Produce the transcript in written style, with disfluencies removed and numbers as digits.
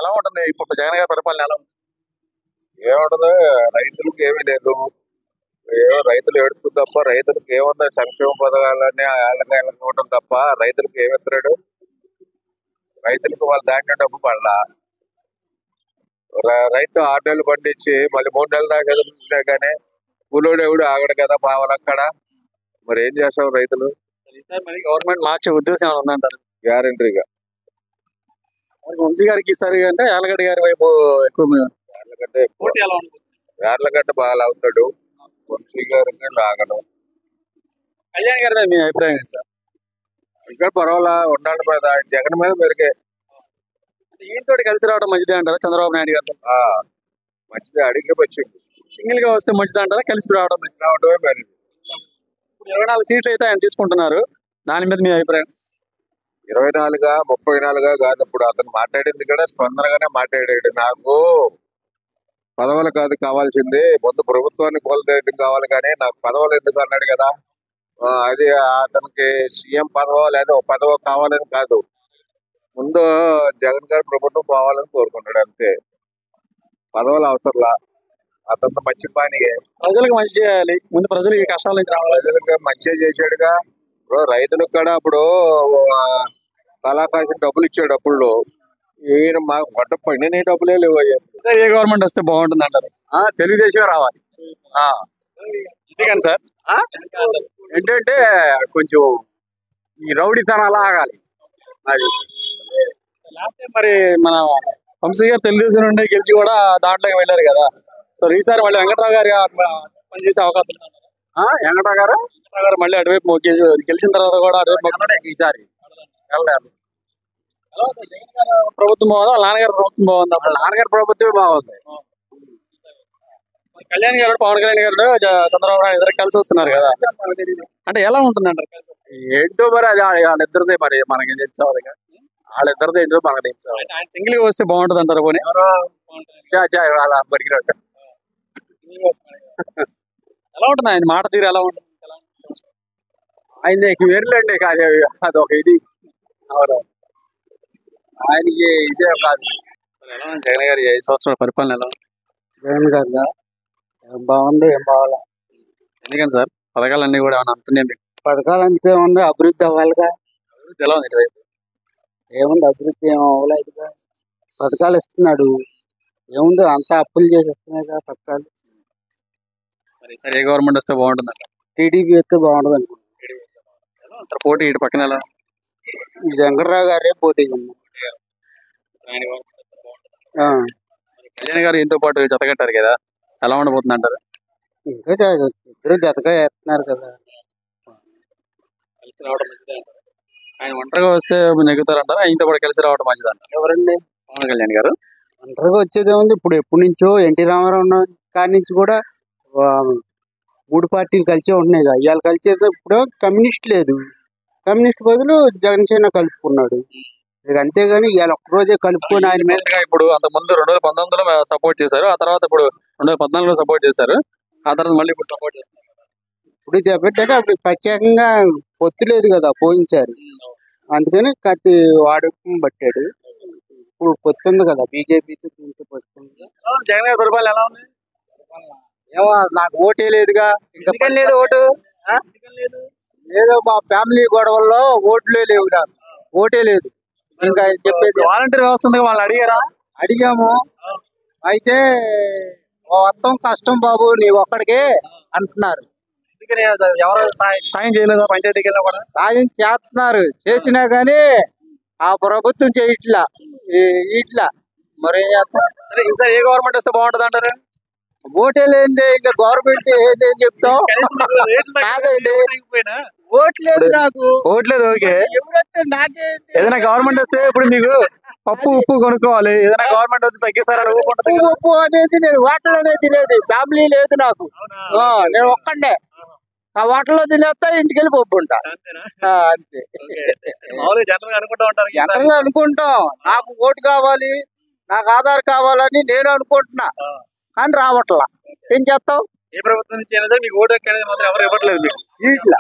ఎలా ఉంటుంది ఇప్పుడు జగన్ గారి పరిపాలన ఎలా ఉంది? ఏముండదు, రైతులకు ఏమీ లేదు. ఏమో రైతులు ఏడుపు తప్ప రైతులకు ఏముంది, సంక్షేమ పథకాలన్నీ వాళ్ళకి ఇవ్వడం తప్ప రైతులకు ఏమిస్తున్నాడు? రైతులకు వాళ్ళ ధాన్యం డబ్బు పడలా. రైతు 6 నెలలు పండించి మళ్ళీ 3 నెలల దాకా ఎదురు చూసినా కానీ కూలోడు ఎవడు ఆగడు కదా పావలక్కడ. మరి ఏం చేస్తాం రైతులు? ఈసారి మరి గవర్నమెంట్ మార్చే ఉద్దేశం ఏమైనా ఉందంటారు? గ్యారంటీగా వంశీ గారికి ఈసారి అంటే యాలగడ్డ గారి వైపు ఎక్కువ యార్లగడ్డ పోటీ ఎలా ఉంటుంది? యార్లగడ్డ బాగా లాగుతాడు, వంశీ గారికి లాగడం. కళ్యాణ్ గారి మీద మీ అభిప్రాయం ఏంటి సార్? ఇంకా పర్వాలా ఉండాలి మీద, జగన్ మీద మెరుగే. ఈయనతో కలిసి రావడం మంచిదే అంటారా చంద్రబాబు నాయుడు గారు? మంచిది, అడిగి వచ్చింది. సింగిల్ గా వస్తే మంచిది అంటారా కలిసి రావడం? రావడమే మెరుగు. ఇప్పుడు 24 సీట్లు అయితే ఆయన తీసుకుంటున్నారు, దాని మీద మీ అభిప్రాయం? 24 34 కాదు. ఇప్పుడు అతను మాట్లాడింది కూడా స్పందనగానే మాట్లాడాడు. నాకు పదవులు కాదు కావాల్సింది, ముందు ప్రభుత్వాన్ని కోల్దేయడం కావాలి కానీ నాకు పదవులు ఎందుకు అన్నాడు కదా. అది అతనికి సీఎం పదవో లేదా ఒక పదవో కావాలని కాదు, ముందు జగన్ గారి ప్రభుత్వం పోవాలని కోరుకుంటాడు అంతే. పదవులు అవసరంలా, అతను మంచి పనియే. ప్రజలకు మంచి చేయాలి, ముందు ప్రజలకి కష్టాల నుంచి రావాలి. ప్రజలకు మంచిగా చేశాడుగా. ఇప్పుడు రైతులకు కూడా అప్పుడు తలాకాసి డబ్బులు ఇచ్చాడు. అప్పుడు ఈయన మాకు గొడ్డ పండిన డబ్బులే లేవు. ఏ గవర్నమెంట్ వస్తే బాగుంటుంది అంటారు? తెలుగుదేశం రావాలి. ఎందుకని సార్? ఏంటంటే కొంచెం ఈ రౌడీతనాలు ఆగాలి. అది లాస్ట్ టైం మరి మన వంశీ గారు తెలుగుదేశం నుండి గెలిచి కూడా దాంట్లోకి వెళ్ళారు కదా. సో ఈసారి మళ్ళీ వెంకట్రావు గారు పనిచేసే అవకాశం వెంకటరావు గారు మళ్ళీ అటువైపు గెలిచిన తర్వాత కూడా అటువైపు ఈసారి వెళ్ళారు. ప్రభుత్వం బాగుందా, నాన్నగారి ప్రభుత్వం బాగుందా? నాన్నగారి ప్రభుత్వమే బాగుంది. కళ్యాణ్ గారు, పవన్ కళ్యాణ్ గారు, చంద్రబాబు నాయుడు ఇద్దరు కలిసి వస్తున్నారు కదా, అంటే ఎలా ఉంటుంది అంటారు? ఏంటో మరి అది వాళ్ళిద్దరిదే, మరి మనకి తెలుసుకోవాలి. వాళ్ళిద్దరిదే ఏంటో మనకు తెలుసుకోవాలి. సింగిల్ గా వస్తే బాగుంటుంది అంటారు. పోనీ వాళ్ళ బతికినట్టు ఎలా ఉంటుంది ఆయన మాట తీరు ఎలా ఉంటుంది? ఆయన వేర్లేండి కాదు, అదొక ఇది. ఆయనకి ఇదే కాదు. జగన్ గారి 5 సంవత్సరాల పరిపాలన ఎలా ఉంది? జగన్ గారు బాగుంది, ఏం బాగాలా. ఎందుకని సార్? పథకాలన్నీ కూడా ఏమైనా అందుతున్నాయి మీకు? పథకాలు అంతే ఉంది, అభివృద్ధి అవ్వాలిగా. అభివృద్ధి ఎలా ఉంది ఇటువైపు? ఏముంది, అభివృద్ధి ఏం అవ్వలేదుగా. పథకాలు ఇస్తున్నాడు, ఏముంది అంతా అప్పులు చేసి ఇస్తున్నాయిగా పథకాలు. మరి ఈసారి ఏ గవర్నమెంట్ వస్తే బాగుంటుంది అంటారు? టీడీపీ వస్తే బాగుంటుంది అనుకుంటున్నారు. పోటీ ఇటు పక్కన ఎలా? వెంకటరావు గారే పోటీ ఉంది. కళ్యాణ్ గారు ఇంతో పాటు జతకట్టారు కదా, ఎలా ఉండబోతుంది అంటారు? ఇంకా ఇద్దరు జతగా వేస్తున్నారు కదా. కలిసి రావడం మంచిదే అంటారు. ఆయన ఒంటరిగా వస్తే నెగ్గుతారంటారా, ఆయనతో పాటు కలిసి రావడం మంచిది అంటారు? ఎవరండి? పవన్ కళ్యాణ్ గారు. ఒంటరిగా వచ్చేది ఏముంది, ఇప్పుడు ఎప్పటి నుంచో ఎన్టీ రామారావు కాడి నుంచి కూడా 3 పార్టీలు కలిసే ఉంటున్నాయి కదా. ఇవాళ కలిసేది ఇప్పుడు కమ్యూనిస్ట్ లేదు, కమ్యూనిస్ట్ బదులు జనసేన కలుపుకున్నాడు. ఇక అంతేగాని ఇవాళ ఒక్కరోజే కలుపుకొని ఆయన మీద. ఇప్పుడు అంత ముందు 2019లో సపోర్ట్ చేశారు, ఆ తర్వాత ఇప్పుడు 2014లో సపోర్ట్ చేశారు, ఆ తర్వాత మళ్ళీ ఇప్పుడు సపోర్ట్ చేస్తారు. ఇప్పుడు చెప్పేటంటే అప్పుడు ప్రత్యేకంగా పొత్తు లేదు కదా, పోయించారు. అందుకని కత్తి వాడుకం పట్టాడు. ఇప్పుడు పొత్తు ఉంది కదా బీజేపీతో, దీంతో పొత్తు ఉంది. జగన్ గారి పరిపాలన ఎలా ఉంది? ఏమో నాకు ఓటే లేదుగా. ఇంకా లేదు ఓటు? ఏదో మా ఫ్యామిలీ గొడవల్లో ఓట్లే లేవు, నాకు ఓటే లేదు. ఇంకా చెప్పేది వాలంటీర్ వ్యవస్థ ఉంది, వాళ్ళు అడిగారా? అడిగాము, అయితే మొత్తం కష్టం బాబు నీ ఒక్కడికే అంటున్నారు. ఎవరు సాయం చేయలేదా? పంచాయతీకి వెళ్ళినా కూడా సాయం చేస్తున్నారు, చేసినా గానీ ఆ ప్రభుత్వం చేయట్లా ఇట్లా. మరి ఏం చేస్తాం? ఈసారి ఏ గవర్నమెంట్ వస్తే బాగుంటుంది అంటారు? ఓటే లేదే, ఇంకా గవర్నమెంట్ ఏదేం చెప్తాం. కాదండి, ఓట్లేదు నాకు. ఓట్లేదు, ఓకే. ఎవరైతే నాకే ఏదైనా గవర్నమెంట్ వస్తే ఇప్పుడు మీకు పప్పు ఉప్పు కొనుక్కోవాలి, ఏదైనా గవర్నమెంట్ వచ్చి తగ్గిస్తారని ఉప్పు అనేది నేను వాటర్లోనే తినేది, ఫ్యామిలీ లేదు నాకు. నేను ఒక్కడే ఆ వాటర్లో తినేస్తా, ఇంటికి వెళ్ళి పప్పు ఉంటా అంతే. జనరల్గా అనుకుంటాం నాకు ఓటు కావాలి, నాకు ఆధార్ కావాలని నేను అనుకుంటున్నా, కానీ రావట్లా. ఏం చేస్తాం? ఏ ప్రభుత్వం నుంచి అయినా మీకు ఓటు అనేది మాత్రం ఎవరు ఇవ్వట్లేదు మీకు. ఇట్లా